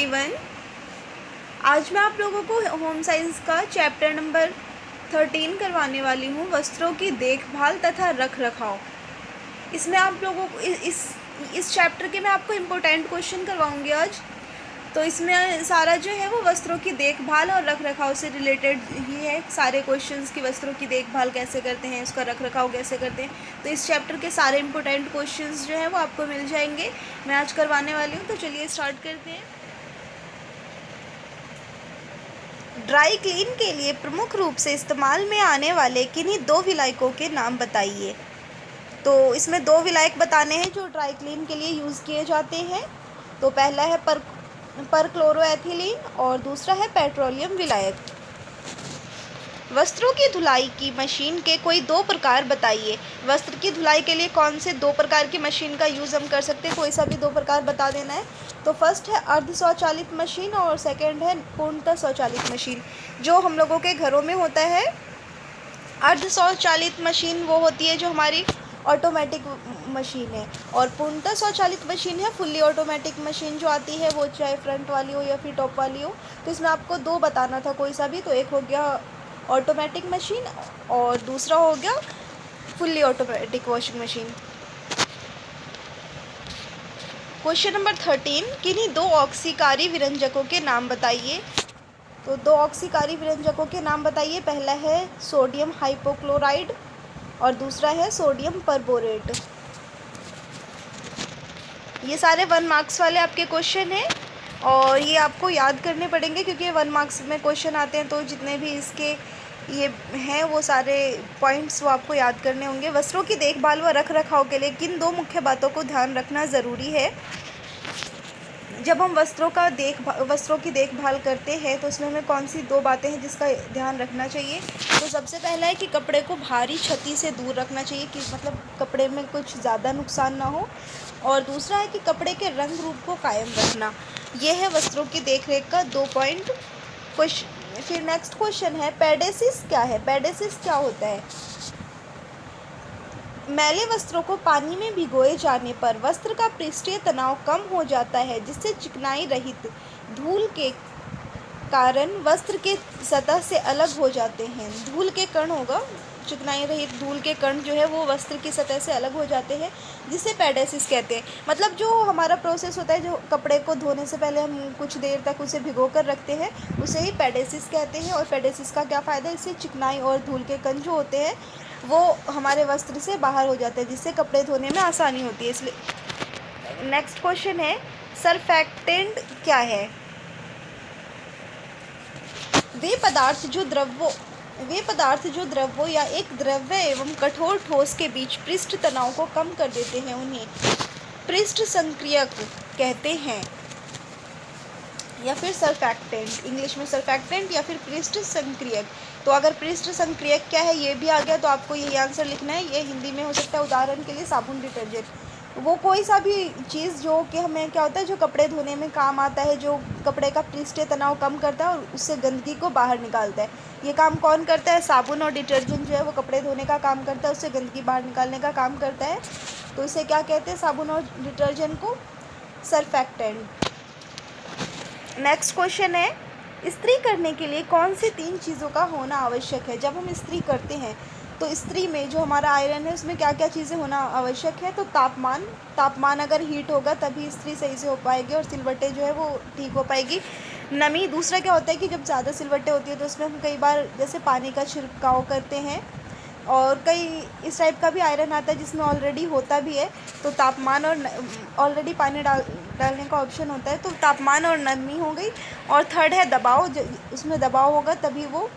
Everyone. आज मैं आप लोगों को होम साइंस का चैप्टर नंबर 13 करवाने वाली हूँ, वस्त्रों की देखभाल तथा रख रखाव। इसमें आप लोगों को इस चैप्टर के मैं आपको इम्पोर्टेंट क्वेश्चन करवाऊँगी आज। तो इसमें सारा जो है वो वस्त्रों की देखभाल और रख रखाव से रिलेटेड ही है। सारे क्वेश्चंस की वस्त्रों की देखभाल कैसे करते हैं, उसका रख रखाव कैसे करते हैं, तो इस चैप्टर के सारे इम्पोर्टेंट क्वेश्चंस जो है वो आपको मिल जाएंगे। मैं आज करवाने वाली हूँ, तो चलिए स्टार्ट करते हैं। ड्राई क्लीन के लिए प्रमुख रूप से इस्तेमाल में आने वाले किन्हीं दो विलायकों के नाम बताइए। तो इसमें दो विलायक बताने हैं जो ड्राई क्लीन के लिए यूज़ किए जाते हैं। तो पहला है परक्लोरोएथिलीन और दूसरा है पेट्रोलियम विलायक। वस्त्रों की धुलाई की मशीन के कोई दो प्रकार बताइए। वस्त्र की धुलाई के लिए कौन से दो प्रकार की मशीन का यूज़ हम कर सकते हैं, कोई सा भी दो प्रकार बता देना है। तो फर्स्ट है अर्ध स्वचालित मशीन और सेकंड है पूर्णतः स्वचालित मशीन। जो हम लोगों के घरों में होता है अर्ध स्वचालित मशीन वो होती है जो हमारी ऑटोमेटिक मशीन है, और पूर्णतः स्वचालित मशीन है फुल्ली ऑटोमेटिक मशीन जो आती है, वो चाहे फ्रंट वाली हो या फिर टॉप वाली हो। तो इसमें आपको दो बताना था कोई सा भी। तो एक हो गया ऑटोमेटिक मशीन और दूसरा हो गया fully automatic washing machine. Question number 13, किन्हीं दो ऑक्सीकारी विरंजकों के नाम बताइए। तो दो ऑक्सीकारी विरंजकों के नाम बताइए। पहला है सोडियम हाइपोक्लोराइड और दूसरा है सोडियम परबोरेट। ये सारे 1 मार्क्स वाले आपके क्वेश्चन हैं और ये आपको याद करने पड़ेंगे क्योंकि 1 मार्क्स में क्वेश्चन आते हैं। तो जितने भी इसके ये हैं वो सारे पॉइंट्स वो आपको याद करने होंगे। वस्त्रों की देखभाल व रख रखाव के लिए किन दो मुख्य बातों को ध्यान रखना ज़रूरी है। जब हम वस्त्रों की देखभाल करते हैं तो उसमें हमें कौन सी दो बातें हैं जिसका ध्यान रखना चाहिए। तो सबसे पहला है कि कपड़े को भारी क्षति से दूर रखना चाहिए, कि मतलब कपड़े में कुछ ज़्यादा नुकसान ना हो। और दूसरा है कि कपड़े के रंग रूप को कायम रखना। ये है वस्त्रों की देखरेख का 2 पॉइंट। फिर नेक्स्ट क्वेश्चन है पेडेसिस क्या है। पेडेसिस क्या होता है। मैले वस्त्रों को पानी में भिगोए जाने पर वस्त्र का पृष्ठीय तनाव कम हो जाता है, जिससे चिकनाई रहित धूल के कारण वस्त्र के सतह से अलग हो जाते हैं। धूल के कण होगा, चिकनाई रहित धूल के कण जो है वो वस्त्र की सतह से अलग हो जाते हैं, जिसे पेडेसिस कहते हैं। मतलब जो हमारा प्रोसेस होता है, जो कपड़े को धोने से पहले हम कुछ देर तक उसे भिगो कर रखते हैं, उसे ही पेडेसिस कहते हैं। और पेडेसिस का क्या फ़ायदा है, इससे चिकनाई और धूल के कण जो होते हैं वो हमारे वस्त्र से बाहर हो जाते हैं, जिससे कपड़े धोने में आसानी होती है। इसलिए नेक्स्ट क्वेश्चन है सरफेक्टेंट क्या है। वे पदार्थ जो द्रव्यों या एक द्रव्य एवं कठोर ठोस के बीच पृष्ठ तनाव को कम कर देते हैं, उन्हें पृष्ठ संक्रियक कहते हैं, या फिर सरफेक्टेंट। इंग्लिश में सरफेक्टेंट या फिर पृष्ठ संक्रियक। तो अगर पृष्ठ संक्रियक क्या है ये भी आ गया तो आपको यही आंसर लिखना है। ये हिंदी में हो सकता है, उदाहरण के लिए साबुन, डिटर्जेंट, वो कोई सा भी चीज़ जो कि हमें क्या होता है, जो कपड़े धोने में काम आता है, जो कपड़े का पृष्ठीय तनाव कम करता है और उससे गंदगी को बाहर निकालता है। ये काम कौन करता है, साबुन और डिटर्जेंट जो है वो कपड़े धोने का काम करता है, उससे गंदगी बाहर निकालने का काम करता है। तो इसे क्या कहते हैं, साबुन और डिटर्जेंट को सरफेक्टेंट। नेक्स्ट क्वेश्चन है इस्त्री करने के लिए कौन सी 3 चीज़ों का होना आवश्यक है। जब हम इस्त्री करते हैं तो इस्त्री में जो हमारा आयरन है उसमें क्या क्या चीज़ें होना आवश्यक है। तो तापमान अगर हीट होगा तभी इस्त्री सही से हो पाएगी और सिलवटें जो है वो ठीक हो पाएगी। नमी, दूसरा क्या होता है कि जब ज़्यादा सिलवटें होती है तो उसमें हम कई बार जैसे पानी का छिड़काव करते हैं, और कई इस टाइप का भी आयरन आता है जिसमें ऑलरेडी होता भी है। तो तापमान और ऑलरेडी पानी डालने का ऑप्शन होता है, तो तापमान और नमी हो गई। और थर्ड है दबाव, उसमें दबाव होगा तभी वो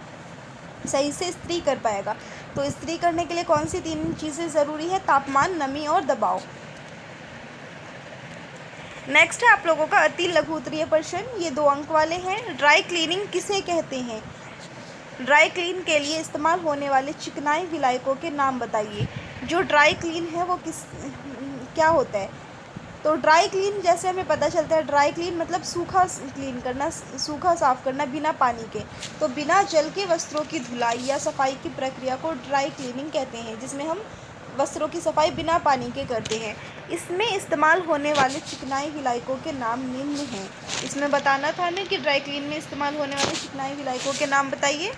सही से इस्त्री कर पाएगा। तो इस्त्री करने के लिए कौन सी 3 चीज़ें ज़रूरी है, तापमान, नमी और दबाव। नेक्स्ट है आप लोगों का अति लघु उत्तरीय प्रश्न, ये 2 अंक वाले हैं। ड्राई क्लीनिंग किसे कहते हैं। ड्राई क्लीन के लिए इस्तेमाल होने वाले चिकनाई विलायकों के नाम बताइए। जो ड्राई क्लीन है वो क्या होता है। तो ड्राई क्लीन जैसे हमें पता चलता है, ड्राई क्लीन मतलब सूखा क्लीन करना, सूखा साफ़ करना बिना पानी के। तो बिना जल के वस्त्रों की धुलाई या सफाई की प्रक्रिया को ड्राई क्लीनिंग कहते हैं, जिसमें हम वस्त्रों की सफाई बिना पानी के करते हैं। इसमें इस्तेमाल होने वाले चिकनाई विलायकों के नाम निम्न हैं। इसमें बताना था हमें कि ड्राई क्लीन में इस्तेमाल होने वाले चिकनाई विलायकों के नाम बताइए।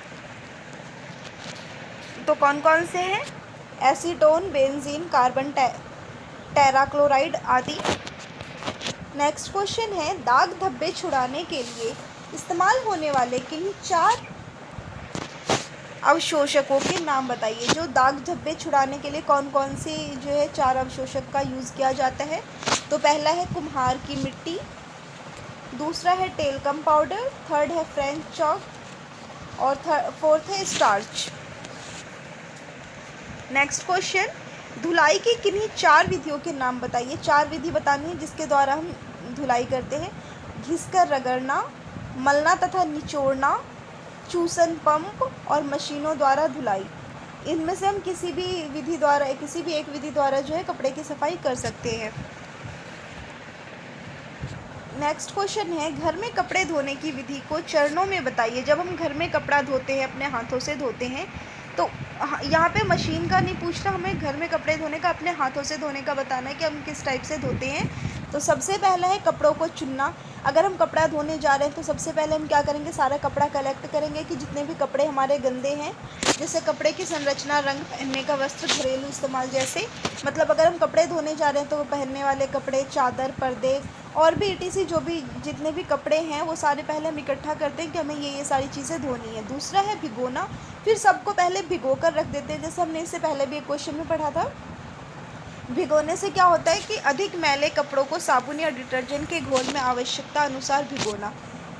तो कौन कौन से हैं? एसीटोन, बेंजीन, कार्बन टेराक्लोराइड आदि। नेक्स्ट क्वेश्चन है, दाग धब्बे छुड़ाने के लिए इस्तेमाल होने वाले किन्हीं 4 अवशोषकों के नाम बताइए। जो दाग धब्बे छुड़ाने के लिए कौन कौन से जो है 4 अवशोषक का यूज़ किया जाता है? तो पहला है कुम्हार की मिट्टी, दूसरा है टेलकम पाउडर, थर्ड है फ्रेंच चॉक और फोर्थ है स्टार्च। नेक्स्ट क्वेश्चन, धुलाई की किन्हीं 4 विधियों के नाम बताइए। 4 विधि बतानी है जिसके द्वारा हम धुलाई करते हैं। घिसकर रगड़ना, मलना तथा निचोड़ना, चूसन पंप और मशीनों द्वारा धुलाई। इनमें से हम किसी भी एक विधि द्वारा जो है कपड़े की सफाई कर सकते हैं। नेक्स्ट क्वेश्चन है, घर में कपड़े धोने की विधि को चरणों में बताइए। जब हम घर में कपड़ा धोते हैं, अपने हाथों से धोते हैं, तो यहाँ पे मशीन का नहीं पूछना, हमें घर में कपड़े धोने का, अपने हाथों से धोने का बताना है कि हम किस टाइप से धोते हैं। तो सबसे पहला है कपड़ों को चुनना। अगर हम कपड़ा धोने जा रहे हैं तो सबसे पहले हम क्या करेंगे, सारा कपड़ा कलेक्ट करेंगे कि जितने भी कपड़े हमारे गंदे हैं, जैसे कपड़े की संरचना, रंग, पहनने का वस्त्र, घरेलू इस्तेमाल जैसे, मतलब अगर हम कपड़े धोने जा रहे हैं तो पहनने वाले कपड़े, चादर, पर्दे और भी ETC जो भी जितने भी कपड़े हैं वो सारे पहले हम इकट्ठा करते हैं कि हमें ये सारी चीज़ें धोनी है। दूसरा है भिगोना, फिर सबको पहले भिगो कर रख देते हैं, जैसे हमने इससे पहले भी एक क्वेश्चन में पढ़ा था। भिगोने से क्या होता है कि अधिक मैले कपड़ों को साबुन या डिटर्जेंट के घोल में आवश्यकता अनुसार भिगोना।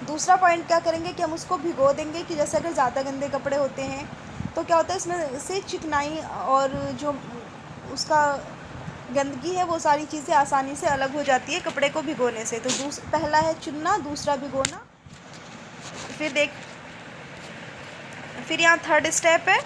दूसरा पॉइंट क्या करेंगे कि हम उसको भिगो देंगे कि जैसे अगर ज़्यादा गंदे कपड़े होते हैं तो क्या होता है, इसमें से चिकनाई और जो उसका गंदगी है वो सारी चीज़ें आसानी से अलग हो जाती है कपड़े को भिगोने से। तो पहला है चुनना, दूसरा भिगोना, फिर यहाँ थर्ड स्टेप है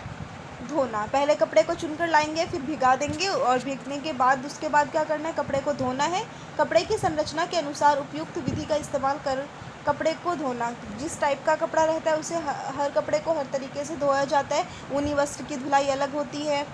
धोना। पहले कपड़े को चुनकर लाएंगे, फिर भिगा देंगे और भीगने के बाद उसके बाद क्या करना है, कपड़े को धोना है। कपड़े की संरचना के अनुसार उपयुक्त विधि का इस्तेमाल कर कपड़े को धोना। जिस टाइप का कपड़ा रहता है उसे हर कपड़े को हर तरीके से धोया जाता है। ऊनी वस्त्र की धुलाई अलग होती है,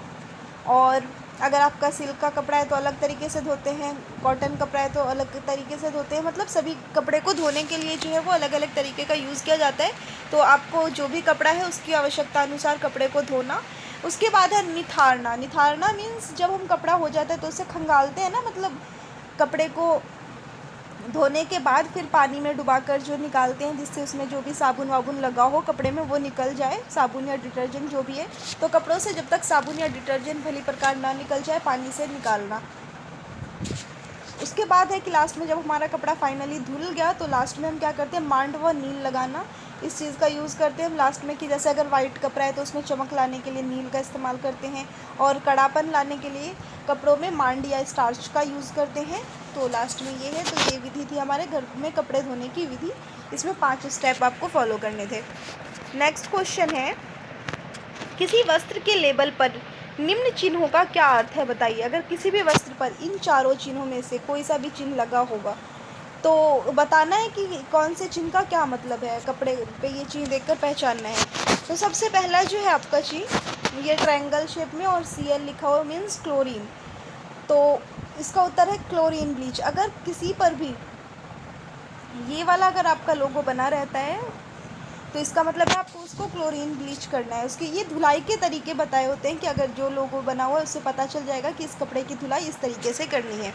और अगर आपका सिल्क का कपड़ा है तो अलग तरीके से धोते हैं, कॉटन कपड़ा है तो अलग तरीके से धोते हैं। मतलब सभी कपड़े को धोने के लिए जो है वो अलग अलग तरीके का यूज़ किया जाता है। तो आपको जो भी कपड़ा है उसकी आवश्यकता अनुसार कपड़े को धोना। उसके बाद है निथारना। निथारना मीन्स जब हम कपड़ा हो जाता है तो उसे खंगालते हैं ना, मतलब कपड़े को धोने के बाद फिर पानी में डुबाकर जो निकालते हैं, जिससे उसमें जो भी साबुन वाबुन लगा हो कपड़े में वो निकल जाए, साबुन या डिटर्जेंट जो भी है। तो कपड़ों से जब तक साबुन या डिटर्जेंट भली प्रकार ना निकल जाए पानी से निकालना। उसके बाद है कि लास्ट में जब हमारा कपड़ा फाइनली धुल गया तो लास्ट में हम क्या करते हैं, मांड व नील लगाना। इस चीज़ का यूज़ करते हैं हम लास्ट में कि जैसे अगर वाइट कपड़ा है तो उसमें चमक लाने के लिए नील का इस्तेमाल करते हैं, और कड़ापन लाने के लिए कपड़ों में मांड या स्टार्च का यूज़ करते हैं। तो लास्ट में ये है। तो ये विधि थी हमारे घर में कपड़े धोने की विधि। इसमें 5 स्टेप आपको फॉलो करने थे। नेक्स्ट क्वेश्चन है, किसी वस्त्र के लेबल पर निम्न चिन्हों का क्या अर्थ है बताइए। अगर किसी भी वस्त्र पर इन चारों चिन्हों में से कोई सा भी चिन्ह लगा होगा तो बताना है कि कौन से चिन्ह का क्या मतलब है, कपड़े पे ये चिन्ह देखकर पहचानना है। तो सबसे पहला जो है आपका चिन्ह, ये ट्रायंगल शेप में और Cl लिखा हुआ मीन्स क्लोरीन। तो इसका उत्तर है क्लोरीन ब्लीच। अगर किसी पर भी ये वाला अगर आपका लोगो बना रहता है तो इसका मतलब है आपको उसको क्लोरीन ब्लीच करना है। उसके ये धुलाई के तरीके बताए होते हैं कि अगर जो लोगो बना हुआ है उससे पता चल जाएगा कि इस कपड़े की धुलाई इस तरीके से करनी है।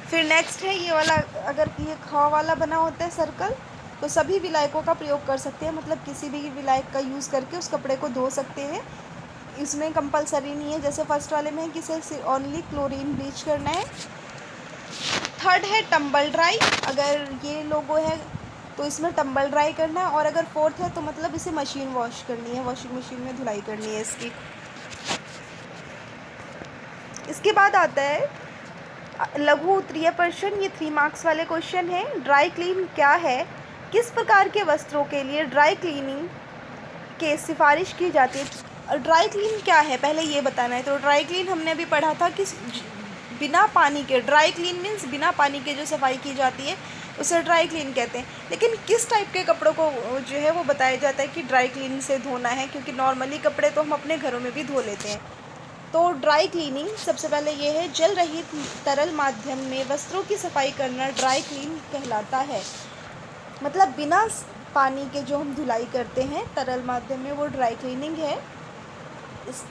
फिर नेक्स्ट है ये वाला, अगर ये खा वाला बना होता है सर्कल, तो सभी विलायकों का प्रयोग कर सकते हैं, मतलब किसी भी विलायक का यूज़ करके उस कपड़े को धो सकते हैं। इसमें कंपलसरी नहीं है, जैसे फर्स्ट वाले में है कि इसे ओनली क्लोरीन ब्लीच करना है। थर्ड है टम्बल ड्राई, अगर ये लोगो है तो इसमें टम्बल ड्राई करना है। और अगर फोर्थ है तो मतलब इसे मशीन वॉश करनी है, वॉशिंग मशीन में धुलाई करनी है इसकी। इसके बाद आता है लघु उत्तरीय प्रश्न, ये 3 मार्क्स वाले क्वेश्चन है। ड्राई क्लीन क्या है, किस प्रकार के वस्त्रों के लिए ड्राई क्लीनिंग के सिफारिश की जाती है। ड्राई क्लीन क्या है पहले ये बताना है। तो ड्राई क्लीन हमने अभी पढ़ा था कि बिना पानी के, ड्राई क्लीन मीन्स बिना पानी के जो सफाई की जाती है उसे ड्राई क्लीन कहते हैं। लेकिन किस टाइप के कपड़ों को जो है वो बताया जाता है कि ड्राई क्लीन से धोना है, क्योंकि नॉर्मली कपड़े तो हम अपने घरों में भी धो लेते हैं। तो ड्राई क्लीनिंग सबसे पहले ये है, जल रहित तरल माध्यम में वस्त्रों की सफाई करना ड्राई क्लीन कहलाता है। मतलब बिना पानी के जो हम धुलाई करते हैं तरल माध्यम में, वो ड्राई क्लीनिंग है। इस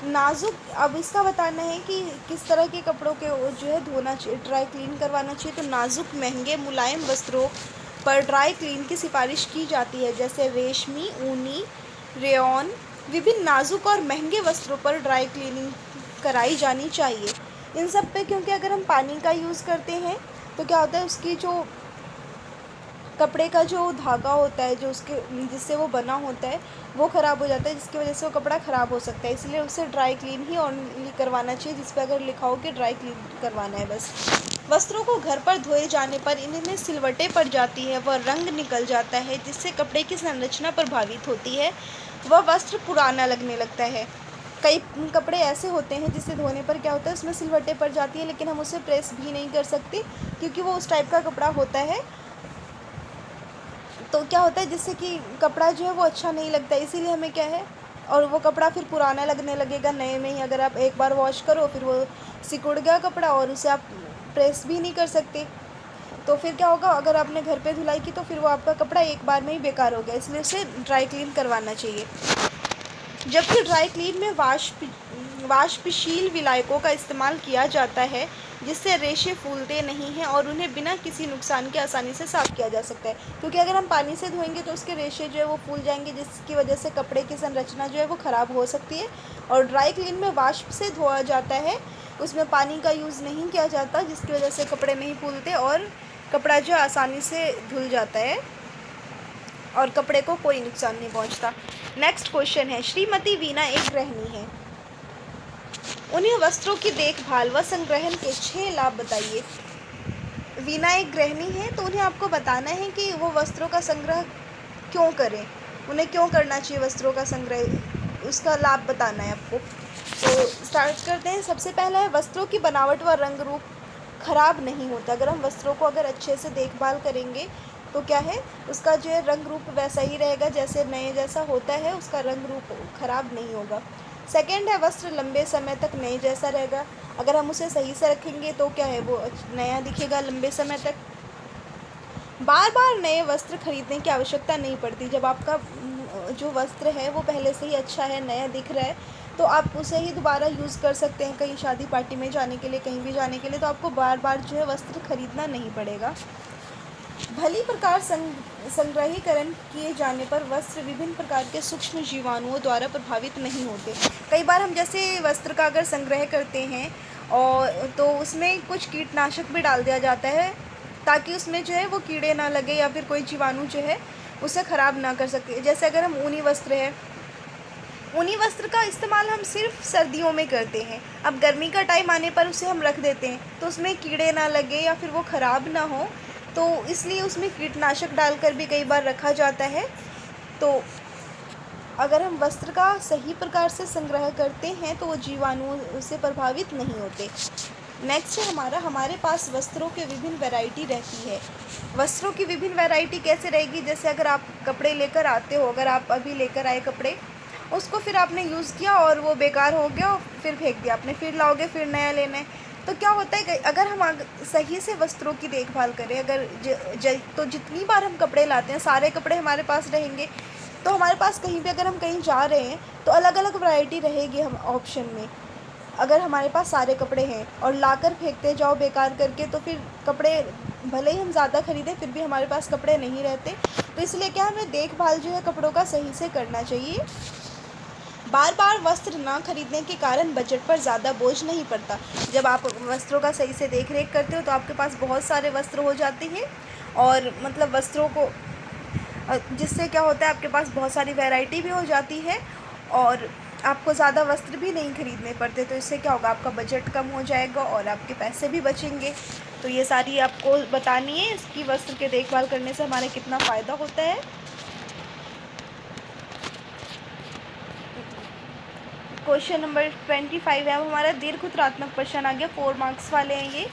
नाजुक, अब इसका बताना है कि किस तरह के कपड़ों के जो है धोना चाहिए, ड्राई क्लीन करवाना चाहिए। तो नाजुक, महंगे, मुलायम वस्त्रों पर ड्राई क्लीन की सिफारिश की जाती है, जैसे रेशमी, ऊनी, रेयॉन। विभिन्न नाजुक और महंगे वस्त्रों पर ड्राई क्लीनिंग कराई जानी चाहिए। इन सब पे, क्योंकि अगर हम पानी का यूज़ करते हैं तो क्या होता है, उसकी जो कपड़े का जो धागा होता है, जो उसके जिससे वो बना होता है, वो ख़राब हो जाता है, जिसकी वजह से वो कपड़ा ख़राब हो सकता है। इसलिए उसे ड्राई क्लीन ही ओनली करवाना चाहिए, जिस पे अगर लिखा हो कि ड्राई क्लीन करवाना है बस। वस्त्रों को घर पर धोए जाने पर इनमें सिलवटें पड़ जाती है, वह रंग निकल जाता है, जिससे कपड़े की संरचना प्रभावित होती है, वह वस्त्र पुराना लगने लगता है। कई कपड़े ऐसे होते हैं जिसे धोने पर क्या होता है, उसमें सिलवटें पड़ जाती हैं, लेकिन हम उसे प्रेस भी नहीं कर सकते, क्योंकि वो उस टाइप का कपड़ा होता है। तो क्या होता है, जिससे कि कपड़ा जो है वो अच्छा नहीं लगता है, इसीलिए हमें क्या है, और वो कपड़ा फिर पुराना लगने लगेगा। नए में ही अगर आप एक बार वॉश करो, फिर वो सिकुड़ गया कपड़ा और उसे आप प्रेस भी नहीं कर सकते, तो फिर क्या होगा, अगर आपने घर पे धुलाई की तो फिर वो आपका कपड़ा एक बार में ही बेकार हो गया। इसलिए उसे ड्राई क्लीन करवाना चाहिए। जबकि ड्राई क्लीन में वाष्पशील विलायकों का इस्तेमाल किया जाता है, जिससे रेशे फूलते नहीं हैं और उन्हें बिना किसी नुकसान के आसानी से साफ़ किया जा सकता है। क्योंकि अगर हम पानी से धोएंगे तो उसके रेशे जो है वो फूल जाएंगे, जिसकी वजह से कपड़े की संरचना जो है वो ख़राब हो सकती है। और ड्राई क्लीन में वाष्प से धोया जाता है, उसमें पानी का यूज़ नहीं किया जाता, जिसकी वजह से कपड़े नहीं फूलते और कपड़ा जो आसानी से धुल जाता है और कपड़े को कोई नुकसान नहीं पहुंचता। नेक्स्ट क्वेश्चन है, श्रीमती वीना एक गृहिणी है, उन्हें वस्त्रों की देखभाल व संग्रहण के 6 लाभ बताइए। वीना एक गृहिणी है, तो उन्हें आपको बताना है कि वो वस्त्रों का संग्रह क्यों करें, उन्हें क्यों करना चाहिए वस्त्रों का संग्रह, उसका लाभ बताना है आपको। तो स्टार्ट करते हैं। सबसे पहला है, वस्त्रों की बनावट व रंग रूप खराब नहीं होता। अगर हम वस्त्रों को अगर अच्छे से देखभाल करेंगे तो क्या है, उसका जो है रंग रूप वैसा ही रहेगा, जैसे नए जैसा होता है, उसका रंग रूप खराब नहीं होगा। सेकंड है, वस्त्र लंबे समय तक नए जैसा रहेगा। अगर हम उसे सही से रखेंगे तो क्या है, वो नया दिखेगा लंबे समय तक। बार बार नए वस्त्र खरीदने की आवश्यकता नहीं पड़ती। जब आपका जो वस्त्र है वो पहले से ही अच्छा है, नया दिख रहा है, तो आप उसे ही दोबारा यूज़ कर सकते हैं, कहीं शादी पार्टी में जाने के लिए, कहीं भी जाने के लिए, तो आपको बार बार जो है वस्त्र खरीदना नहीं पड़ेगा। भली प्रकार संग्रहीकरण किए जाने पर वस्त्र विभिन्न प्रकार के सूक्ष्म जीवाणुओं द्वारा प्रभावित नहीं होते। कई बार हम जैसे वस्त्र का अगर संग्रह करते हैं और तो उसमें कुछ कीटनाशक भी डाल दिया जाता है, ताकि उसमें जो है वो कीड़े ना लगे या फिर कोई जीवाणु जो है उसे ख़राब ना कर सके। जैसे अगर हम ऊनी वस्त्र है, ऊनी वस्त्र का इस्तेमाल हम सिर्फ सर्दियों में करते हैं। अब गर्मी का टाइम आने पर उसे हम रख देते हैं, तो उसमें कीड़े ना लगे या फिर वो ख़राब ना हो, तो इसलिए उसमें कीटनाशक डालकर भी कई बार रखा जाता है। तो अगर हम वस्त्र का सही प्रकार से संग्रह करते हैं तो वो जीवाणु उससे प्रभावित नहीं होते। नेक्स्ट है हमारे पास वस्त्रों के विभिन्न वैरायटी रहती है। वस्त्रों की विभिन्न वैरायटी कैसे रहेगी, जैसे अगर आप कपड़े लेकर आते हो, अगर आप अभी लेकर आए कपड़े, उसको फिर आपने यूज़ किया और वो बेकार हो गया, फिर फेंक दिया आपने, फिर लाओगे फिर नया लेना है, तो क्या होता है, अगर हम सही से वस्त्रों की देखभाल करें, अगर तो जितनी बार हम कपड़े लाते हैं सारे कपड़े हमारे पास रहेंगे, तो हमारे पास कहीं भी अगर हम कहीं जा रहे हैं तो अलग अलग वैरायटी रहेगी हम ऑप्शन में। अगर हमारे पास सारे कपड़े हैं और लाकर फेंकते जाओ बेकार करके, तो फिर कपड़े भले ही हम ज़्यादा ख़रीदें फिर भी हमारे पास कपड़े नहीं रहते। तो इसलिए क्या हमें देखभाल जो है कपड़ों का सही से करना चाहिए। बार बार वस्त्र ना खरीदने के कारण बजट पर ज़्यादा बोझ नहीं पड़ता। जब आप वस्त्रों का सही से देख रेख करते हो तो आपके पास बहुत सारे वस्त्र हो जाते हैं, और मतलब वस्त्रों को जिससे क्या होता है, आपके पास बहुत सारी वैरायटी भी हो जाती है और आपको ज़्यादा वस्त्र भी नहीं खरीदने पड़ते। तो इससे क्या होगा, आपका बजट कम हो जाएगा और आपके पैसे भी बचेंगे। तो ये सारी आपको बतानी है, इसकी वस्त्र के देखभाल करने से हमारे कितना फ़ायदा होता है। क्वेश्चन नंबर 25 है, अब हमारा दीर्घ उत्तरात्मक प्रश्न आ गया, 4 मार्क्स वाले हैं ये।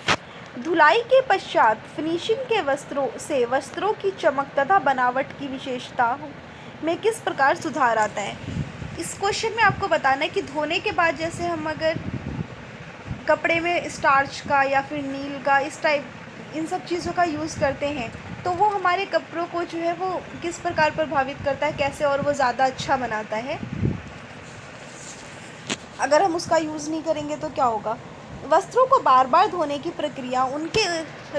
धुलाई के पश्चात फिनिशिंग के वस्त्रों से वस्त्रों की चमक तथा बनावट की विशेषता में किस प्रकार सुधार आता है। इस क्वेश्चन में आपको बताना है कि धोने के बाद जैसे हम अगर कपड़े में स्टार्च का या फिर नील का इस टाइप इन सब चीज़ों का यूज़ करते हैं तो वो हमारे कपड़ों को जो है वो किस प्रकार प्रभावित करता है, कैसे और वो ज़्यादा अच्छा बनाता है। अगर हम उसका यूज़ नहीं करेंगे तो क्या होगा। वस्त्रों को बार बार धोने की प्रक्रिया उनके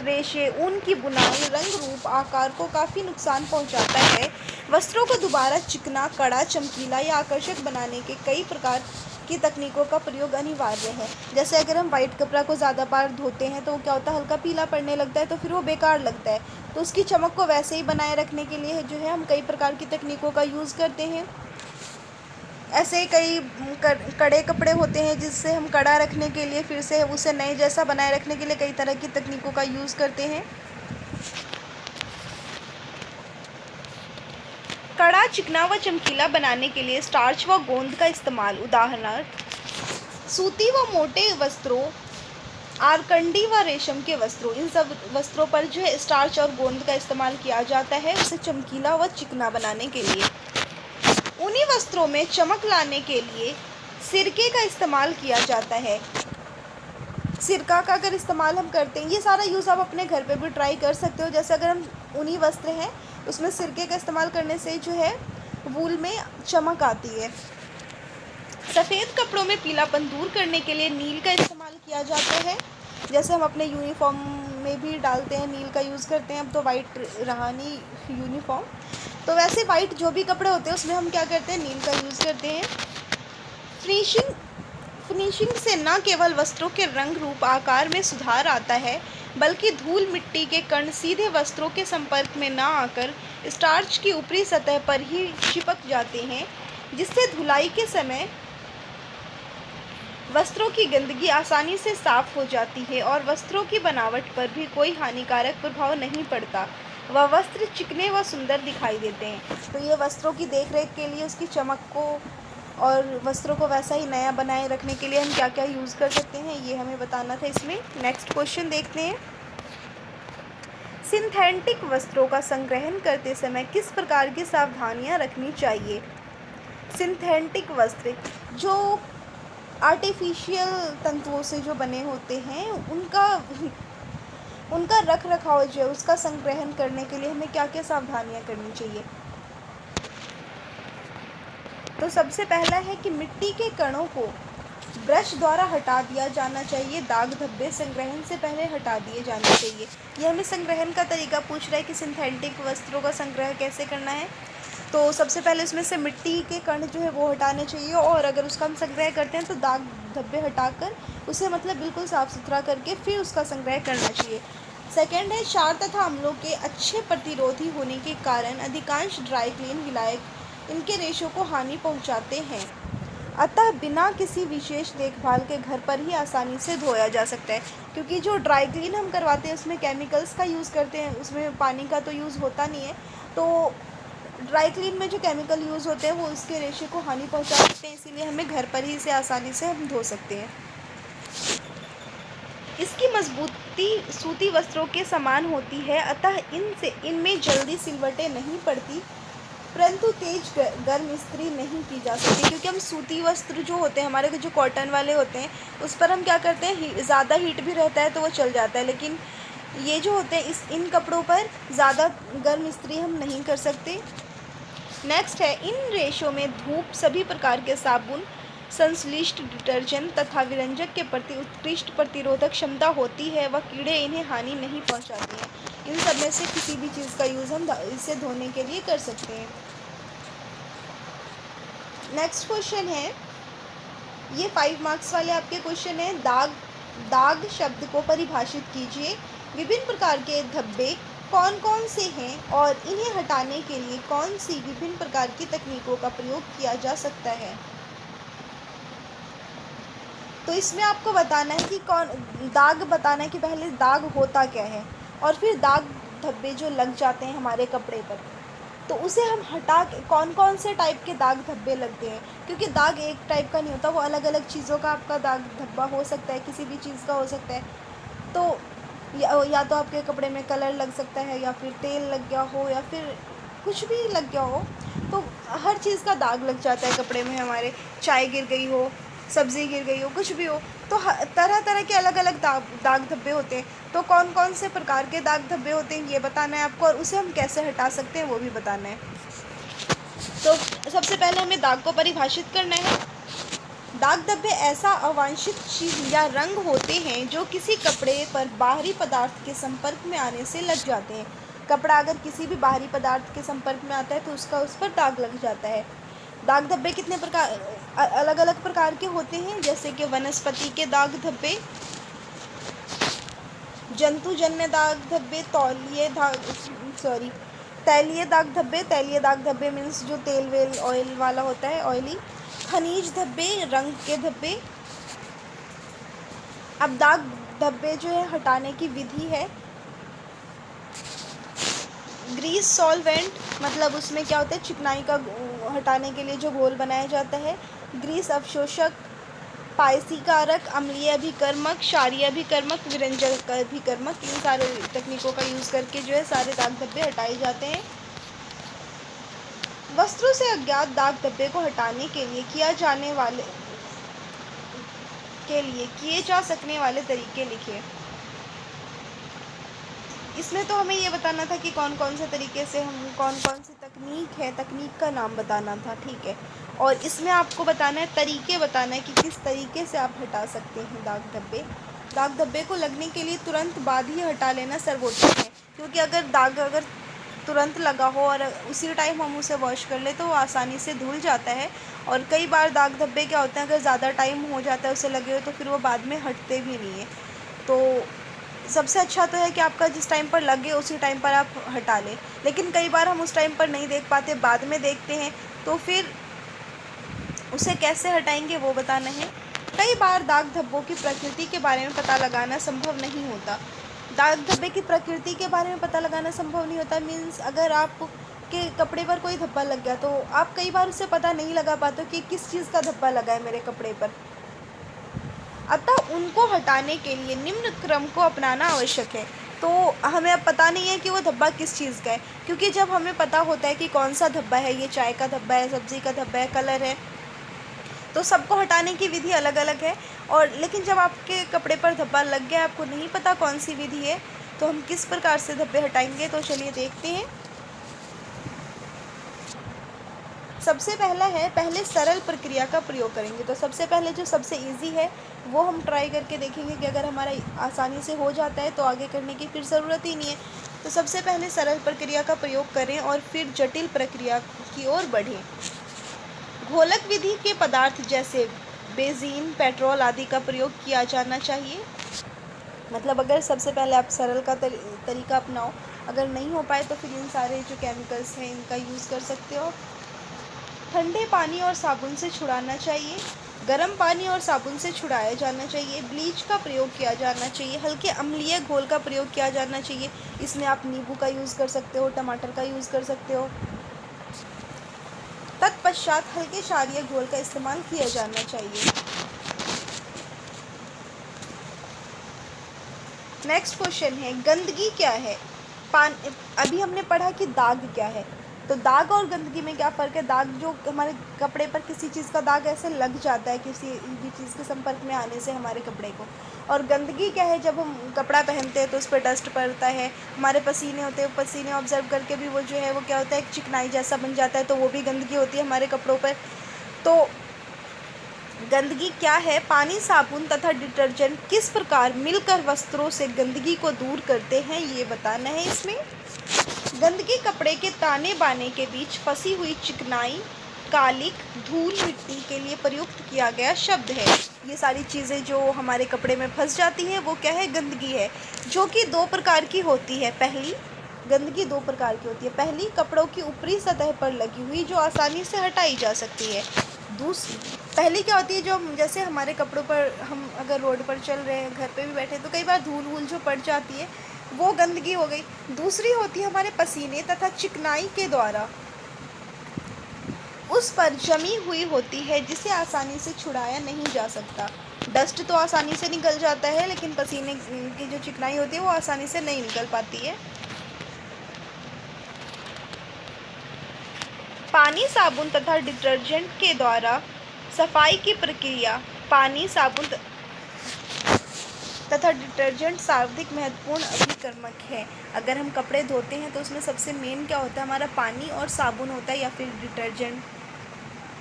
रेशे, ऊन की बुनाई, रंग, रूप, आकार को काफ़ी नुकसान पहुंचाता है। वस्त्रों को दोबारा चिकना, कड़ा, चमकीला या आकर्षक बनाने के कई प्रकार की तकनीकों का प्रयोग अनिवार्य है। जैसे अगर हम वाइट कपड़ा को ज़्यादा बार धोते हैं तो क्या होता है, हल्का पीला पड़ने लगता है तो फिर वो बेकार लगता है। तो उसकी चमक को वैसे ही बनाए रखने के लिए जो है हम कई प्रकार की तकनीकों का यूज़ करते हैं। ऐसे कई कड़े कपड़े होते हैं जिससे हम कड़ा रखने के लिए फिर से उसे नए जैसा बनाए रखने के लिए कई तरह की तकनीकों का यूज़ करते हैं। कड़ा, चिकना व चमकीला बनाने के लिए स्टार्च व गोंद का इस्तेमाल, उदाहरण सूती व मोटे वस्त्रों, आरकंडी व रेशम के वस्त्रों, इन सब वस्त्रों पर जो है स्टार्च और गोंद का इस्तेमाल किया जाता है उसे चमकीला व चिकना बनाने के लिए। ऊनी वस्त्रों में चमक लाने के लिए सिरके का इस्तेमाल किया जाता है। सिरका का अगर इस्तेमाल हम करते हैं, ये सारा यूज़ आप अपने घर पे भी ट्राई कर सकते हो। जैसे अगर हम ऊनी वस्त्र हैं उसमें सिरके का इस्तेमाल करने से जो है वूल में चमक आती है। सफ़ेद कपड़ों में पीलापन दूर करने के लिए नील का इस्तेमाल किया जाता है। जैसे हम अपने यूनिफॉर्म में भी डालते हैं, नील का यूज़ करते हैं। अब तो वाइट रहा नहीं यूनिफॉर्म, तो वैसे वाइट जो भी कपड़े होते हैं उसमें हम क्या करते हैं, नील का यूज़ करते हैं। फिनिशिंग से न केवल वस्त्रों के रंग, रूप, आकार में सुधार आता है बल्कि धूल मिट्टी के कण सीधे वस्त्रों के संपर्क में न आकर स्टार्च की ऊपरी सतह पर ही चिपक जाते हैं, जिससे धुलाई के समय वस्त्रों की गंदगी आसानी से साफ हो जाती है और वस्त्रों की बनावट पर भी कोई हानिकारक प्रभाव नहीं पड़ता। वह वस्त्र चिकने व सुंदर दिखाई देते हैं। तो ये वस्त्रों की देखरेख के लिए, उसकी चमक को और वस्त्रों को वैसा ही नया बनाए रखने के लिए हम क्या क्या यूज़ कर सकते हैं, ये हमें बताना था इसमें। नेक्स्ट क्वेश्चन देखते हैं। सिंथेटिक वस्त्रों का संग्रहण करते समय किस प्रकार की सावधानियां रखनी चाहिए। सिंथेटिक वस्त्र जो आर्टिफिशियल तंतुओं से जो बने होते हैं उनका रख रखाव जो है उसका संग्रहण करने के लिए हमें क्या क्या सावधानियां करनी चाहिए। तो सबसे पहला है कि मिट्टी के कणों को ब्रश द्वारा हटा दिया जाना चाहिए। दाग धब्बे संग्रहण से पहले हटा दिए जाने चाहिए। ये हमें संग्रहण का तरीका पूछ रहा है कि सिंथेटिक वस्त्रों का संग्रह कैसे करना है। तो सबसे पहले उसमें से मिट्टी के कण जो है वो हटाने चाहिए, और अगर उसका हम संग्रह करते हैं तो दाग धब्बे हटाकर उसे मतलब बिल्कुल साफ़ सुथरा करके फिर उसका संग्रह करना चाहिए। सेकेंड है, क्षार तथा अम्लों के अच्छे प्रतिरोधी होने के कारण अधिकांश ड्राई क्लीन विलायक इनके रेशों को हानि पहुंचाते हैं, अतः बिना किसी विशेष देखभाल के घर पर ही आसानी से धोया जा सकता है। क्योंकि जो ड्राई क्लीन हम करवाते हैं उसमें केमिकल्स का यूज़ करते हैं, उसमें पानी का तो यूज़ होता नहीं है। तो ड्राई क्लीन में जो केमिकल यूज़ होते हैं वो उसके रेशे को हानि पहुंचा सकते हैं, इसीलिए हमें घर पर ही इसे आसानी से हम धो सकते हैं। इसकी मजबूती सूती वस्त्रों के समान होती है, अतः इनमें जल्दी सिलवटें नहीं पड़ती, परंतु तेज गर्म इस्त्री नहीं की जा सकती। क्योंकि हम सूती वस्त्र जो होते हैं हमारे जो कॉटन वाले होते हैं उस पर हम क्या करते हैं, ज़्यादा हीट भी रहता है तो वो चल जाता है, लेकिन ये जो होते हैं इन कपड़ों पर ज़्यादा गर्म इस्त्री हम नहीं कर सकते। नेक्स्ट है, इन रेशों में धूप, सभी प्रकार के साबुन, संश्लिष्ट डिटर्जेंट तथा विरंजक के प्रति उत्कृष्ट प्रतिरोधक क्षमता होती है व कीड़े इन्हें हानि नहीं पहुंचाते हैं। इन सब में से किसी भी चीज़ का यूज़ हम इसे धोने के लिए कर सकते हैं। नेक्स्ट क्वेश्चन है, ये 5 मार्क्स वाले आपके क्वेश्चन है। दाग शब्द को परिभाषित कीजिए। विभिन्न प्रकार के धब्बे कौन कौन से हैं और इन्हें हटाने के लिए कौन सी विभिन्न प्रकार की तकनीकों का प्रयोग किया जा सकता है। तो इसमें आपको बताना है कि दाग बताना है कि पहले दाग होता क्या है, और फिर दाग धब्बे जो लग जाते हैं हमारे कपड़े पर तो उसे हम हटा के कौन कौन से टाइप के दाग धब्बे लगते हैं। क्योंकि दाग एक टाइप का नहीं होता, वो अलग अलग चीज़ों का आपका दाग धब्बा हो सकता है, किसी भी चीज़ का हो सकता है। तो या तो आपके कपड़े में कलर लग सकता है, या फिर तेल लग गया हो, या फिर कुछ भी लग गया हो। तो हर चीज़ का दाग लग जाता है कपड़े में हमारे, चाय गिर गई हो, सब्ज़ी गिर गई हो, कुछ भी हो, तो तरह तरह के अलग अलग दाग धब्बे होते हैं। तो कौन कौन से प्रकार के दाग धब्बे होते हैं ये बताना है आपको, और उसे हम कैसे हटा सकते हैं वो भी बताना है। तो सबसे पहले हमें दाग को परिभाषित करना है। दाग धब्बे ऐसा अवांछित चीज़ या रंग होते हैं जो किसी कपड़े पर बाहरी पदार्थ के संपर्क में आने से लग जाते हैं। कपड़ा अगर किसी भी बाहरी पदार्थ के संपर्क में आता है तो उसका उस पर दाग लग जाता है। दाग धब्बे कितने प्रकार अलग अलग प्रकार के होते हैं, जैसे कि वनस्पति के दाग धब्बे, जंतुजन्य दाग धब्बे, तैलीय दाग धब्बे। तैलीय दाग धब्बे मीन्स जो तेल वेल ऑयल वाला होता है, ऑयली। खनिज धब्बे, रंग के धब्बे। अब दाग धब्बे जो है हटाने की विधि है, ग्रीस सॉल्वेंट, मतलब उसमें क्या होता है, चिकनाई का हटाने के लिए जो घोल बनाया जाता है। ग्रीस अवशोषक, पायसीकारक, अम्लीय अभिकर्मक, क्षारीय अभिकर्मक, विरंजक अभिकर्मक, इन सारे तकनीकों का यूज़ करके जो है सारे दाग धब्बे हटाए जाते हैं। वस्त्रों से अज्ञात दाग धब्बे को हटाने के लिए किए जा सकने वाले तरीके लिखिए। इसमें तो हमें ये बताना था कि कौन कौन से तरीके से हम, कौन कौन सी तकनीक है, तकनीक का नाम बताना था, ठीक है। और इसमें आपको बताना है, तरीके बताना है कि किस तरीके से आप हटा सकते हैं दाग धब्बे। दाग धब्बे को लगने के लिए तुरंत बाद ही हटा लेना सर्वोत्तम है, क्योंकि अगर तुरंत लगा हो और उसी टाइम हम उसे वॉश कर ले तो वो आसानी से धुल जाता है। और कई बार दाग धब्बे क्या होते हैं, अगर ज़्यादा टाइम हो जाता है उसे लगे हुए तो फिर वो बाद में हटते भी नहीं है। तो सबसे अच्छा तो है कि आपका जिस टाइम पर लगे उसी टाइम पर आप हटा लें, लेकिन कई बार हम उस टाइम पर नहीं देख पाते, बाद में देखते हैं, तो फिर उसे कैसे हटाएंगे वो बताना है। कई बार दाग धब्बों की प्रकृति के बारे में पता लगाना संभव नहीं होता। दाग धब्बे की प्रकृति के बारे में पता लगाना संभव नहीं होता मीन्स अगर आप के कपड़े पर कोई धब्बा लग गया तो आप कई बार उसे पता नहीं लगा पाते कि किस चीज़ का धब्बा लगा है मेरे कपड़े पर। अतः उनको हटाने के लिए निम्न क्रम को अपनाना आवश्यक है। तो हमें अब पता नहीं है कि वो धब्बा किस चीज़ का है, क्योंकि जब हमें पता होता है कि कौन सा धब्बा है, ये चाय का धब्बा है, सब्ज़ी का धब्बा है, कलर है, तो सबको हटाने की विधि अलग अलग है। और लेकिन जब आपके कपड़े पर धब्बा लग गया, आपको नहीं पता कौन सी विधि है, तो हम किस प्रकार से धब्बे हटाएंगे, तो चलिए देखते हैं। सबसे पहला है, पहले सरल प्रक्रिया का प्रयोग करेंगे। तो सबसे पहले जो सबसे इजी है वो हम ट्राई करके देखेंगे कि अगर हमारा आसानी से हो जाता है तो आगे करने की फिर ज़रूरत ही नहीं है। तो सबसे पहले सरल प्रक्रिया का प्रयोग करें और फिर जटिल प्रक्रिया की ओर बढ़ें। घोलक विधि के पदार्थ जैसे बेंजीन, पेट्रोल आदि का प्रयोग किया जाना चाहिए। मतलब अगर सबसे पहले आप सरल का तरीका अपनाओ, अगर नहीं हो पाए तो फिर इन सारे जो केमिकल्स हैं इनका यूज़ कर सकते हो। ठंडे पानी और साबुन से छुड़ाना चाहिए, गर्म पानी और साबुन से छुड़ाया जाना चाहिए। ब्लीच का प्रयोग किया जाना चाहिए, हल्के अम्लीय घोल का प्रयोग किया जाना चाहिए। इसमें आप नींबू का यूज़ कर सकते हो, टमाटर का यूज़ कर सकते हो। तत्पश्चात हल्के क्षारीय घोल का इस्तेमाल किया जाना चाहिए। नेक्स्ट क्वेश्चन है, गंदगी क्या है? अभी हमने पढ़ा कि दाग क्या है, तो दाग और गंदगी में क्या फ़र्क है। दाग जो हमारे कपड़े पर किसी चीज़ का दाग ऐसे लग जाता है किसी भी चीज़ के संपर्क में आने से हमारे कपड़े को। और गंदगी क्या है, जब हम कपड़ा पहनते हैं तो उस पर डस्ट पड़ता है, हमारे पसीने होते हैं, पसीने ऑब्जर्व करके भी वो जो है वो क्या होता है, एक चिकनाई जैसा बन जाता है, तो वो भी गंदगी होती है हमारे कपड़ों पर। तो गंदगी क्या है? पानी, साबुन तथा डिटर्जेंट किस प्रकार मिलकर वस्त्रों से गंदगी को दूर करते हैं ये बताना है इसमें। गंदगी कपड़े के ताने बाने के बीच फंसी हुई चिकनाई, कालिक, धूल मिट्टी के लिए प्रयुक्त किया गया शब्द है। ये सारी चीज़ें जो हमारे कपड़े में फंस जाती हैं वो क्या है, गंदगी है, जो कि दो प्रकार की होती है। गंदगी दो प्रकार की होती है। पहली, कपड़ों की ऊपरी सतह पर लगी हुई जो आसानी से हटाई जा सकती है। पहली क्या होती है, जो जैसे हमारे कपड़ों पर हम अगर रोड पर चल रहे हैं, घर पे भी बैठे, तो कई बार धूल वूल जो पड़ जाती है वो गंदगी हो गई। दूसरी होती है हमारे पसीने तथा चिकनाई के द्वारा उस पर जमी हुई होती है, जिसे आसानी से छुड़ाया नहीं जा सकता। डस्ट तो आसानी से निकल जाता है, लेकिन पसीने की जो चिकनाई होती है वो आसानी से नहीं निकल पाती है। पानी, साबुन तथा डिटर्जेंट के द्वारा सफाई की प्रक्रिया। पानी, साबुन तथा डिटर्जेंट सर्वाधिक महत्वपूर्ण अभिकर्मक है। अगर हम कपड़े धोते हैं तो उसमें सबसे मेन क्या होता है, हमारा पानी और साबुन होता है या फिर डिटर्जेंट।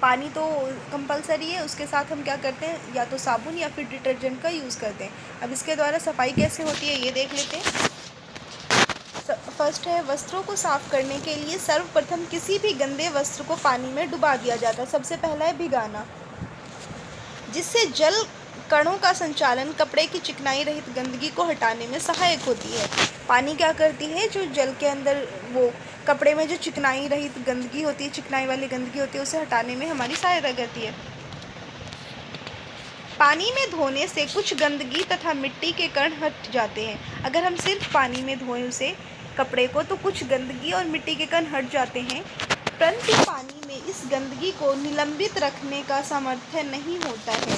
पानी तो कंपलसरी है, उसके साथ हम क्या करते हैं, या तो साबुन या फिर डिटर्जेंट का यूज़ करते हैं। अब इसके द्वारा सफाई कैसे होती है ये देख लेते हैं। फर्स्ट है, वस्त्रों को साफ करने के लिए सर्वप्रथम किसी भी गंदे वस्त्र को पानी में डुबा दिया जाता है। सबसे पहला है भिगाना, जिससे जल कणों का संचालन कपड़े की चिकनाई रहित गंदगी को हटाने में सहायक होती है। पानी क्या करती है, जो जल के अंदर वो कपड़े में जो चिकनाई रहित गंदगी होती है, चिकनाई वाली गंदगी होती है, उसे हटाने में हमारी सहायता करती है। पानी में धोने से कुछ गंदगी तथा मिट्टी के कण हट जाते हैं। अगर हम सिर्फ पानी में धोएं उसे कपड़े को तो कुछ गंदगी और मिट्टी के कण हट जाते हैं, परंतु पानी में इस गंदगी को निलंबित रखने का सामर्थ्य नहीं होता है।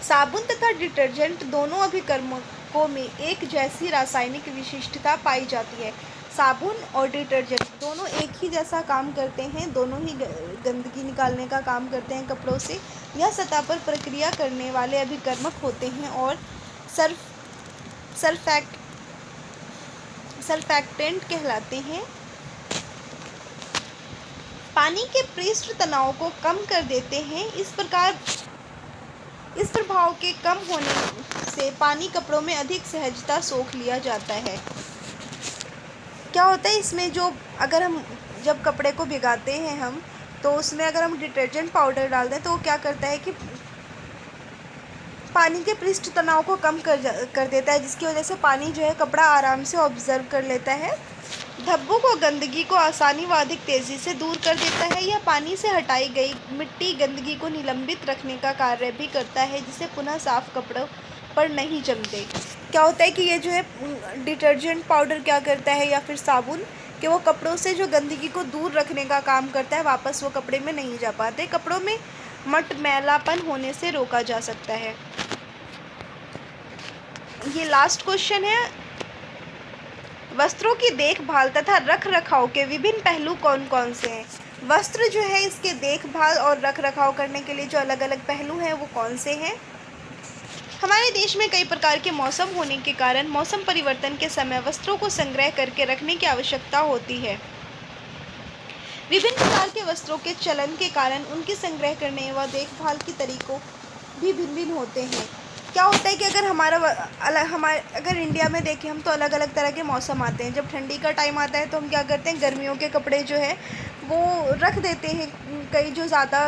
साबुन तथा डिटर्जेंट दोनों अभिकर्मकों में एक जैसी रासायनिक विशिष्टता पाई जाती है। साबुन और डिटर्जेंट दोनों एक ही जैसा काम करते हैं, दोनों ही गंदगी निकालने का काम करते हैं कपड़ों से। यह सतह पर प्रक्रिया करने वाले अभिकर्मक होते हैं और सरफैक्टेंट कहलाते हैं। पानी के पृष्ठ तनाव को कम कर देते हैं। इस प्रभाव के कम होने से पानी कपड़ों में अधिक सहजता सोख लिया जाता है। क्या होता है इसमें, जो अगर हम जब कपड़े को भिगाते हैं हम, तो उसमें अगर हम डिटर्जेंट पाउडर डाल दें तो वो क्या करता है कि पानी के पृष्ठ तनाव को कम कर देता है, जिसकी वजह से पानी जो है कपड़ा आराम से ऑब्जर्व कर लेता है। धब्बों को, गंदगी को आसानी व अधिक तेज़ी से दूर कर देता है। यह पानी से हटाई गई मिट्टी गंदगी को निलंबित रखने का कार्य भी करता है, जिससे पुनः साफ कपड़ों पर नहीं जमते। क्या होता है कि ये जो है डिटर्जेंट पाउडर क्या करता है या फिर साबुन, कि वो कपड़ों से जो गंदगी को दूर रखने का काम करता है, वापस वो कपड़े में नहीं जा पाते। कपड़ों में मैलापन होने से रोका जा सकता है। ये लास्ट क्वेश्चन है, वस्त्रों की देखभाल तथा रख रखाव के विभिन्न पहलू कौन कौन से हैं। वस्त्र जो है इसके देखभाल और रख रखाव करने के लिए जो अलग अलग पहलू हैं वो कौन से हैं। हमारे देश में कई प्रकार के मौसम होने के कारण मौसम परिवर्तन के समय वस्त्रों को संग्रह करके रखने की आवश्यकता होती है। विभिन्न प्रकार के वस्त्रों के चलन के कारण उनकी संग्रह करने व देखभाल के तरीकों भी भिन्न भिन्न होते हैं। क्या होता है कि अगर इंडिया में देखें हम तो अलग अलग तरह के मौसम आते हैं। जब ठंडी का टाइम आता है तो हम क्या करते हैं, गर्मियों के कपड़े जो है वो रख देते हैं। कई जो ज़्यादा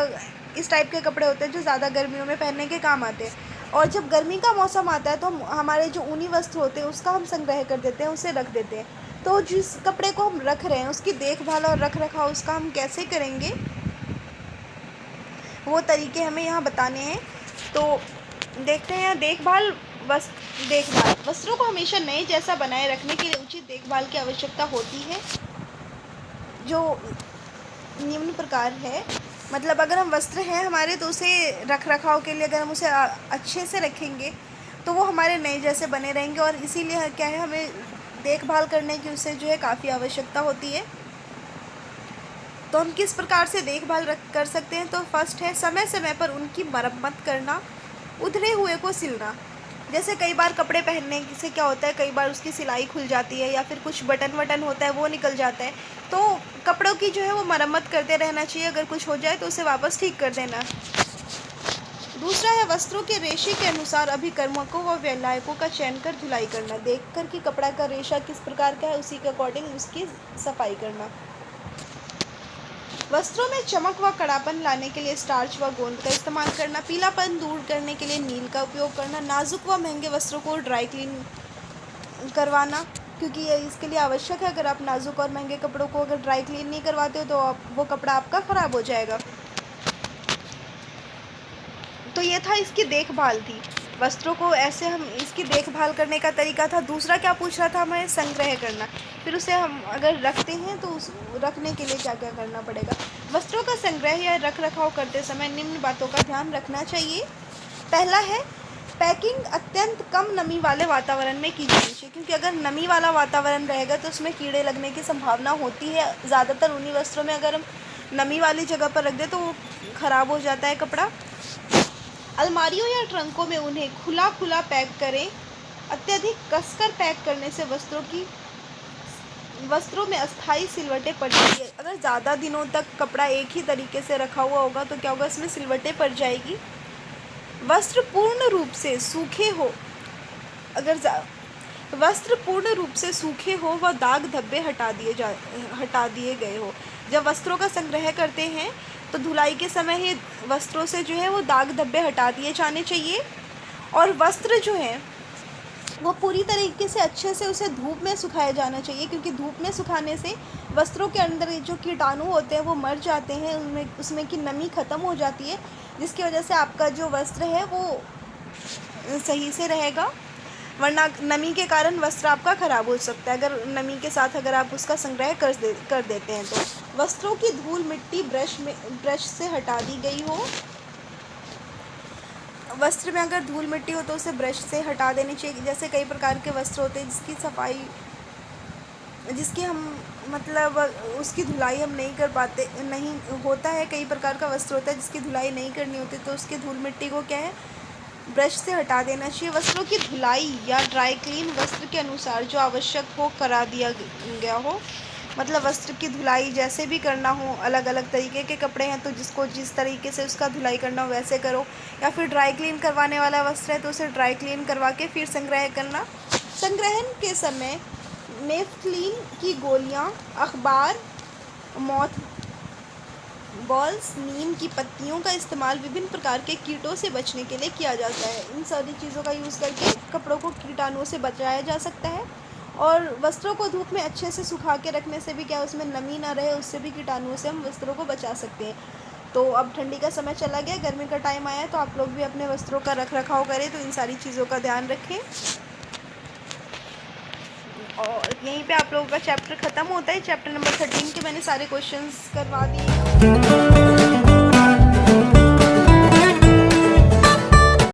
इस टाइप के कपड़े होते हैं जो ज़्यादा गर्मियों में पहनने के काम आते हैं। और जब गर्मी का मौसम आता है तो हमारे जो ऊनी वस्त्र होते हैं उसका हम संग्रह कर देते हैं, उसे रख देते हैं। तो जिस कपड़े को हम रख रहे हैं उसकी देखभाल और रख रखाव उसका हम कैसे करेंगे, वो तरीके हमें यहाँ बताने हैं। तो देखते हैं देखभाल। वस्त्रों को हमेशा नए जैसा बनाए रखने के लिए उचित देखभाल की आवश्यकता होती है, जो निम्न प्रकार है। मतलब अगर हम वस्त्र हैं हमारे तो उसे रख रखाव के लिए अगर हम उसे अच्छे से रखेंगे तो वो हमारे नए जैसे बने रहेंगे, और इसीलिए क्या है, हमें देखभाल करने की उससे जो है काफ़ी आवश्यकता होती है। तो हम किस प्रकार से देखभाल कर सकते हैं, तो फर्स्ट है समय समय पर उनकी मरम्मत करना, उधड़े हुए को सिलना। जैसे कई बार कपड़े पहनने से क्या होता है, कई बार उसकी सिलाई खुल जाती है या फिर कुछ बटन होता है वो निकल जाता है, तो कपड़ों की जो है वो मरम्मत करते रहना चाहिए। अगर कुछ हो जाए तो उसे वापस ठीक कर देना। दूसरा है वस्त्रों के रेशे के अनुसार अभिकर्मकों व विलायकों का चयन कर धुलाई करना। देखकर कि कपड़ा का रेशा किस प्रकार का है उसी के अकॉर्डिंग उसकी सफाई करना। वस्त्रों में चमक व कड़ापन लाने के लिए स्टार्च व गोंद का इस्तेमाल करना। पीलापन दूर करने के लिए नील का उपयोग करना। नाजुक व महंगे वस्त्रों को ड्राई क्लीन करवाना, क्योंकि ये इसके लिए आवश्यक है। अगर आप नाजुक और महंगे कपड़ों को अगर ड्राई क्लीन नहीं करवाते हो तो वो कपड़ा आपका ख़राब हो जाएगा। तो ये था इसकी देखभाल थी। वस्त्रों को ऐसे हम इसकी देखभाल करने का तरीका था। दूसरा क्या पूछ रहा था, हमें संग्रह करना। फिर उसे हम अगर रखते हैं तो उस रखने के लिए क्या क्या करना पड़ेगा। वस्त्रों का संग्रह या रख रखाव करते समय निम्न बातों का ध्यान रखना चाहिए। पहला है पैकिंग अत्यंत कम नमी वाले वातावरण में की जानी चाहिए, क्योंकि अगर नमी वाला वातावरण रहेगा तो उसमें कीड़े लगने की संभावना होती है। ज़्यादातर ऊनी वस्त्रों में अगर हम नमी वाली जगह पर रख दें तो वो ख़राब हो जाता है कपड़ा। अलमारियों या ट्रंकों में उन्हें खुला खुला पैक करें। अत्यधिक कसकर पैक करने से वस्त्रों में अस्थायी सिलवटें पड़ जाती है। अगर ज़्यादा दिनों तक कपड़ा एक ही तरीके से रखा हुआ होगा तो क्या होगा, इसमें सिलवटें पड़ जाएगी। वस्त्र पूर्ण रूप से सूखे हो वस्त्र पूर्ण रूप से सूखे हो व दाग धब्बे हटा दिए गए हो। जब वस्त्रों का संग्रह करते हैं तो धुलाई के समय ही वस्त्रों से जो है वो दाग धब्बे हटा दिए जाने चाहिए। और वस्त्र जो है वो पूरी तरीके से अच्छे से उसे धूप में सुखाया जाना चाहिए, क्योंकि धूप में सुखाने से वस्त्रों के अंदर जो कीटाणु होते हैं वो मर जाते हैं, उसमें की नमी ख़त्म हो जाती है, जिसकी वजह से आपका जो वस्त्र है वो सही से रहेगा। वरना नमी के कारण वस्त्र आपका ख़राब हो सकता है, अगर नमी के साथ अगर आप उसका संग्रह कर देते हैं तो। वस्त्रों की धूल मिट्टी ब्रश से हटा दी गई हो। वस्त्र में अगर धूल मिट्टी हो तो उसे ब्रश से हटा देनी चाहिए। जैसे कई प्रकार के वस्त्र होते हैं जिसकी सफाई उसकी धुलाई हम नहीं कर पाते, नहीं होता है। कई प्रकार का वस्त्र होता है जिसकी धुलाई नहीं करनी होती, तो उसकी धूल मिट्टी को क्या है, ब्रश से हटा देना चाहिए। वस्त्रों की धुलाई या ड्राई क्लीन वस्त्र के अनुसार जो आवश्यक हो करा दिया गया हो। मतलब वस्त्र की धुलाई जैसे भी करना हो, अलग अलग तरीके के कपड़े हैं तो जिसको जिस तरीके से उसका धुलाई करना हो वैसे करो, या फिर ड्राई क्लीन करवाने वाला वस्त्र है तो उसे ड्राई क्लीन करवा के फिर संग्रह करना। संग्रहण के समय नेफ्थलीन की गोलियां, अखबार, मॉथ बॉल्स, नीम की पत्तियों का इस्तेमाल विभिन्न प्रकार के कीटों से बचने के लिए किया जाता है। इन सारी चीज़ों का यूज़ करके कपड़ों को कीटाणुओं से बचाया जा सकता है। और वस्त्रों को धूप में अच्छे से सुखा के रखने से भी क्या उसमें नमी ना रहे, उससे भी कीटाणुओं से हम वस्त्रों को बचा सकते हैं। तो अब ठंडी का समय चला गया, गर्मी का टाइम आया, तो आप लोग भी अपने वस्त्रों का रख रखाव करें, तो इन सारी चीज़ों का ध्यान रखें। और यहीं पे आप लोगों का चैप्टर ख़त्म होता है। चैप्टर नंबर 13 के मैंने सारे क्वेश्चंस करवा दिए।